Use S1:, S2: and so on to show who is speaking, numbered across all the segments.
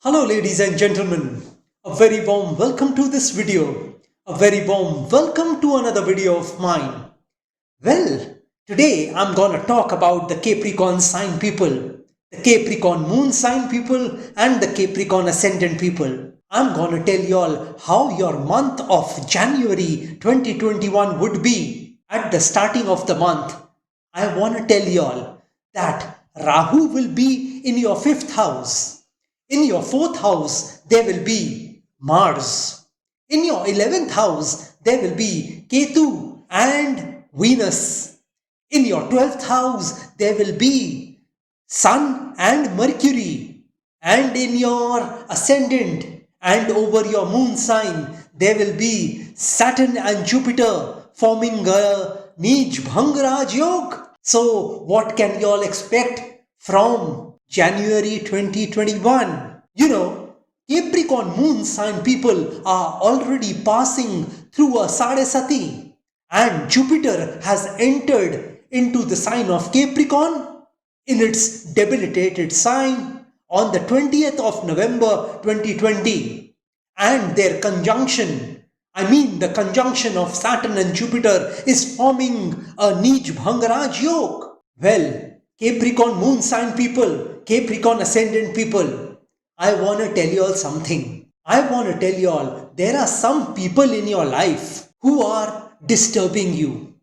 S1: Hello ladies and gentlemen, a very warm welcome to this video, a very warm welcome to another video of mine. Well, today I'm gonna talk about the Capricorn sign people, the Capricorn moon sign people and the Capricorn ascendant people. I'm gonna tell y'all how your month of January 2021 would be. At the starting of the month, I wanna tell y'all that Rahu will be in your 5th house. In your 4th house, there will be Mars. In your 11th house, there will be Ketu and Venus. In your 12th house, there will be Sun and Mercury. And in your ascendant and over your moon sign, there will be Saturn and Jupiter forming a Nij Bhangraj Yog. So, what can you all expect from January 2021? Capricorn moon sign people are already passing through a Sadesati, and Jupiter has entered into the sign of Capricorn in its debilitated sign on the 20th of November 2020. And their conjunction, the conjunction of Saturn and Jupiter is forming a Nij Bhangaraj Yog. Well, Capricorn moon sign people, Capricorn ascendant people, I want to tell you all something. I want to tell you all there are some people in your life who are disturbing you.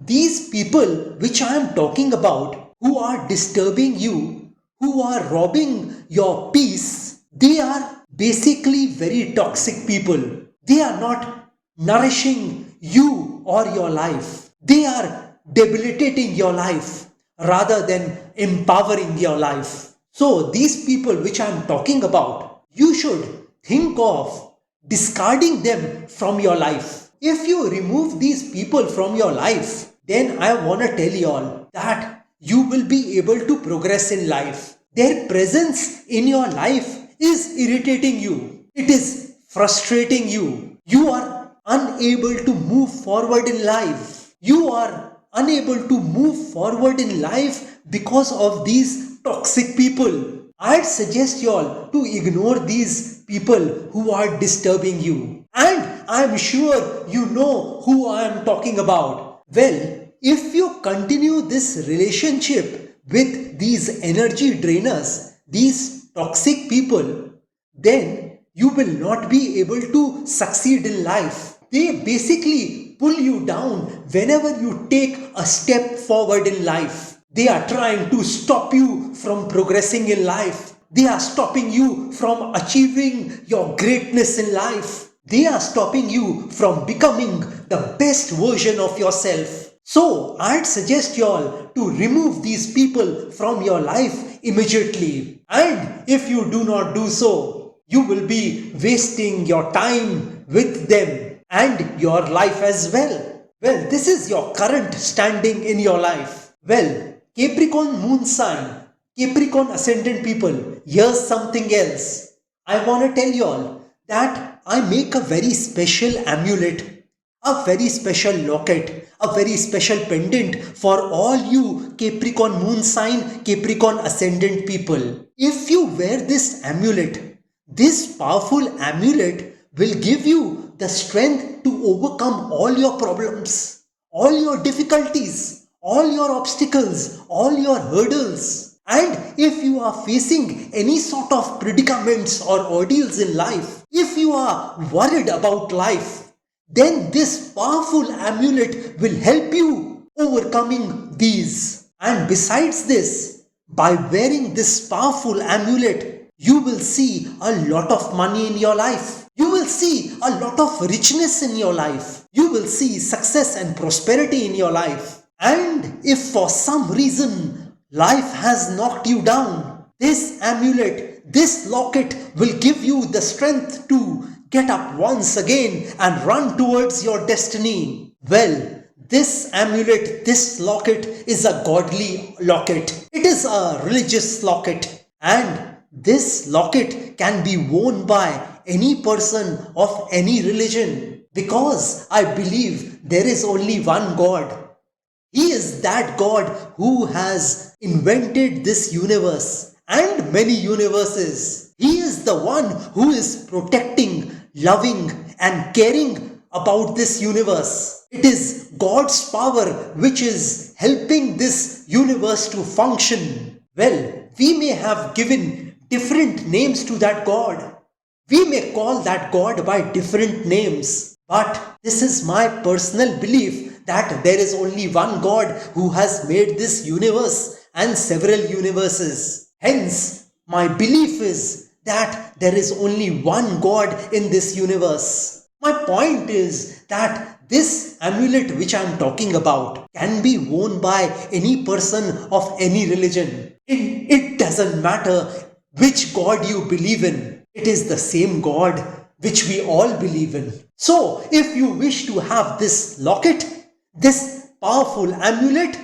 S1: These people which I am talking about, who are disturbing you, who are robbing your peace, they are basically very toxic people. They are not nourishing you or your life. They are debilitating your life rather than empowering your life. So these people which I am talking about, you should think of discarding them from your life. If you remove these people from your life, then I want to tell you all that you will be able to progress in life. Their presence in your life is irritating you. It is frustrating you. You are unable to move forward in life. You are unable to move forward in life because of these toxic people. I'd suggest y'all to ignore these people who are disturbing you. And I'm sure you know who I am talking about. Well, if you continue this relationship with these energy drainers, these toxic people, then you will not be able to succeed in life. They basically pull you down whenever you take a step forward in life. They are trying to stop you from progressing in life. They are stopping you from achieving your greatness in life. They are stopping you from becoming the best version of yourself. So, I'd suggest y'all to remove these people from your life immediately. And if you do not do so, you will be wasting your time with them and your life as well. Well, this is your current standing in your life. Well, Capricorn moon sign, Capricorn ascendant people, here's something else. I want to tell you all that I make a very special amulet, a very special locket, a very special pendant for all you Capricorn moon sign, Capricorn ascendant people. If you wear this amulet, this powerful amulet will give you the strength to overcome all your problems, all your difficulties, all your obstacles, all your hurdles. And if you are facing any sort of predicaments or ordeals in life, if you are worried about life, then this powerful amulet will help you overcoming these. And besides this, by wearing this powerful amulet, you will see a lot of money in your life. You will see a lot of richness in your life. You will see success and prosperity in your life. And if for some reason life has knocked you down, this amulet, this locket will give you the strength to get up once again and run towards your destiny. Well, this amulet, this locket is a godly locket. It is a religious locket. And this locket can be worn by any person of any religion, because I believe there is only one God. He is that God who has invented this universe and many universes. He is the one who is protecting, loving, and caring about this universe. It is God's power which is helping this universe to function. Well, we may have given different names to that God. We may call that God by different names. But this is my personal belief that there is only one God who has made this universe and several universes. Hence, my belief is that there is only one God in this universe. My point is that this amulet which I am talking about can be worn by any person of any religion. It doesn't matter which God you believe in. It is the same God which we all believe in. So, if you wish to have this locket, this powerful amulet,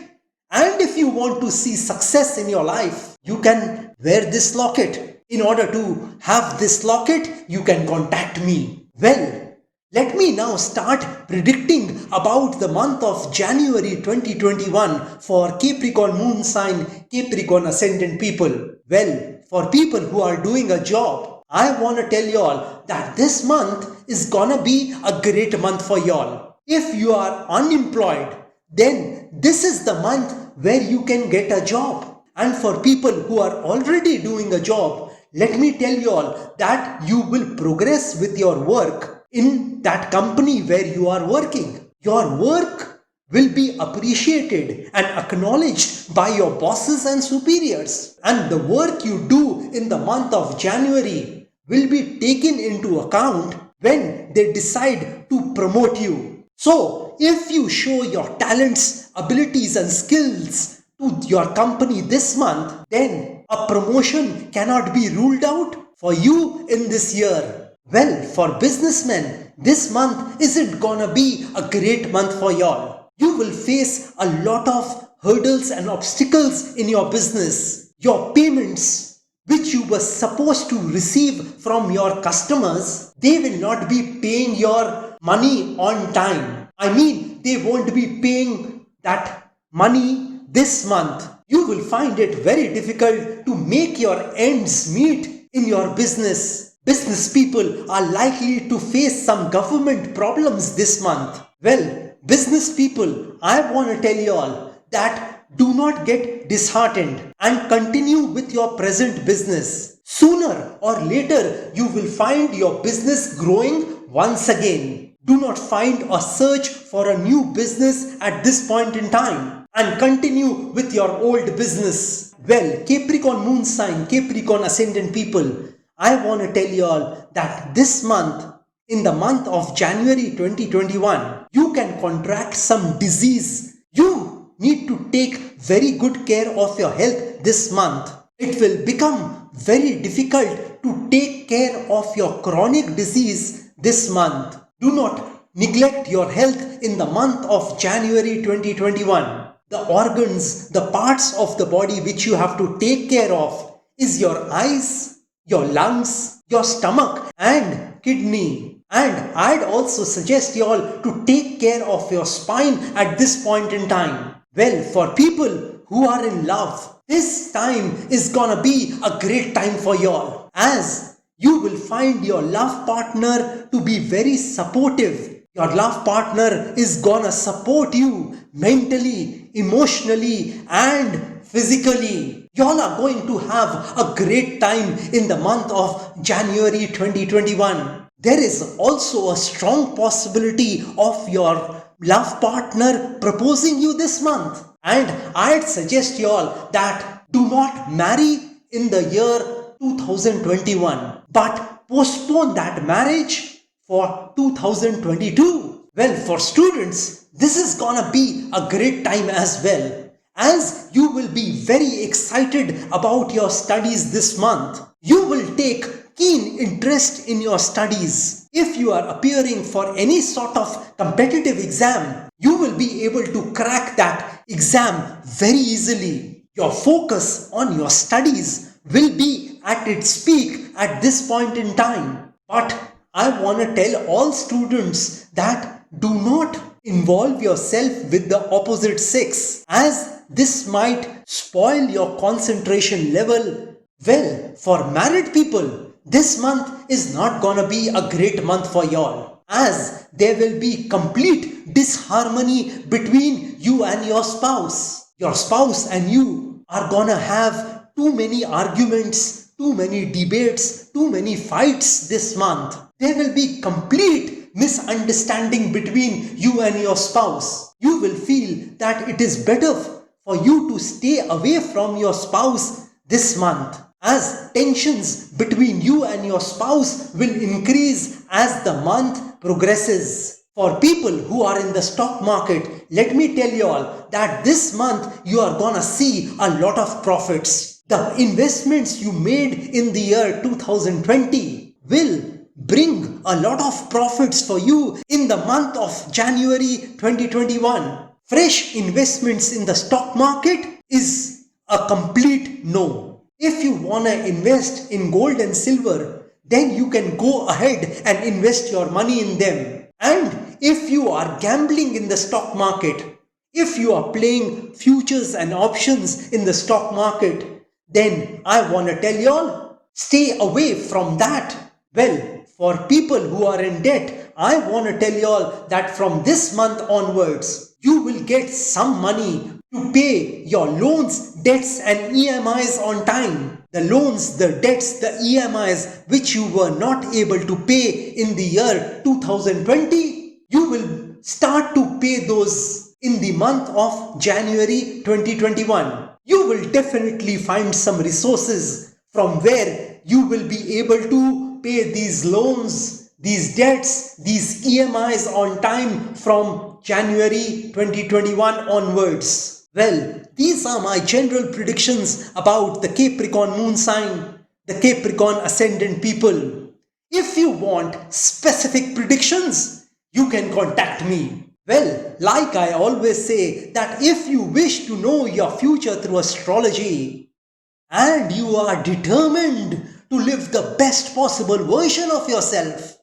S1: and if you want to see success in your life, you can wear this locket. In order to have this locket, you can contact me. Well, let me now start predicting about the month of January 2021 for Capricorn moon sign, Capricorn ascendant people. Well, for people who are doing a job, I want to tell y'all that this month is gonna be a great month for y'all. If you are unemployed, then this is the month where you can get a job. And for people who are already doing a job, let me tell y'all that you will progress with your work in that company where you are working. Your work will be appreciated and acknowledged by your bosses and superiors. And the work you do in the month of January will be taken into account when they decide to promote you. So, if you show your talents, abilities and skills to your company this month, then a promotion cannot be ruled out for you in this year. Well, for businessmen, this month isn't gonna be a great month for y'all. You will face a lot of hurdles and obstacles in your business. Your payments which you were supposed to receive from your customers, they will not be paying your money on time. I mean, they won't be paying that money this month. You will find it very difficult to make your ends meet in your business. Business people are likely to face some government problems this month. Well, business people, I want to tell you all that do not get disheartened and continue with your present business. Sooner or later, you will find your business growing once again. Do not find or search for a new business at this point in time and continue with your old business. Well, Capricorn moon sign, Capricorn ascendant people, I want to tell you all that this month, in the month of January 2021, you can contract some disease. You need to take very good care of your health this month. It will become very difficult to take care of your chronic disease this month. Do not neglect your health in the month of January 2021. The organs, the parts of the body which you have to take care of is your eyes, your lungs, your stomach and kidney. And I'd also suggest you all to take care of your spine at this point in time. Well, for people who are in love, this time is gonna be a great time for y'all, as you will find your love partner to be very supportive. Your love partner is gonna support you mentally, emotionally and physically. Y'all are going to have a great time in the month of January 2021. There is also a strong possibility of your love partner proposing you this month. And I'd suggest y'all that do not marry in the year 2021, but postpone that marriage for 2022. Well, for students, this is gonna be a great time as well, as you will be very excited about your studies this month. You will take keen interest in your studies. If you are appearing for any sort of competitive exam, you will be able to crack that exam very easily. Your focus on your studies will be at its peak at this point in time. But I want to tell all students that do not involve yourself with the opposite sex, as this might spoil your concentration level Well, for married people, this month is not gonna be a great month for y'all, as there will be complete disharmony between you and your spouse. Your spouse and you are gonna have too many arguments, too many debates, too many fights this month. There will be complete misunderstanding between you and your spouse. You will feel that it is better for you to stay away from your spouse this month, as tensions between you and your spouse will increase as the month progresses. For people who are in the stock market, let me tell you all that this month you are gonna see a lot of profits. The investments you made in the year 2020 will bring a lot of profits for you in the month of January 2021. Fresh investments in the stock market is a complete no. If you want to invest in gold and silver, then you can go ahead and invest your money in them. And if you are gambling in the stock market, if you are playing futures and options in the stock market, then I want to tell you all, stay away from that. Well, for people who are in debt, I want to tell you all that from this month onwards, you will get some money to pay your loans, debts and EMIs on time. The loans, the debts, the EMIs which you were not able to pay in the year 2020, you will start to pay those in the month of January 2021. You will definitely find some resources from where you will be able to pay these loans, these debts, these EMIs on time from January 2021 onwards. Well, these are my general predictions about the Capricorn moon sign, the Capricorn ascendant people. If you want specific predictions, you can contact me. Well, like I always say, that if you wish to know your future through astrology and you are determined to live the best possible version of yourself,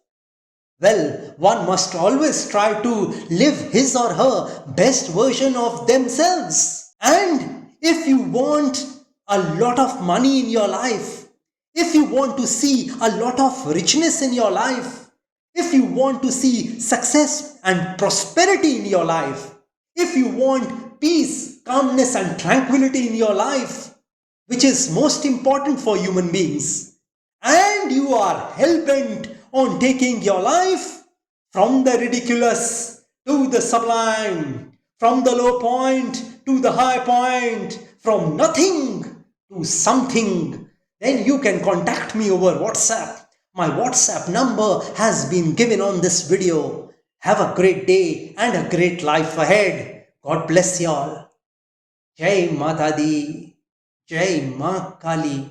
S1: well, one must always try to live his or her best version of themselves. And if you want a lot of money in your life, if you want to see a lot of richness in your life, if you want to see success and prosperity in your life, if you want peace, calmness, and tranquility in your life, which is most important for human beings, and you are hell-bent on taking your life from the ridiculous to the sublime, from the low point to the high point, from nothing to something, then you can contact me over WhatsApp. My WhatsApp number has been given on this video. Have a great day and a great life ahead. God bless you all. Jai Mata Di. Jai Ma Kali.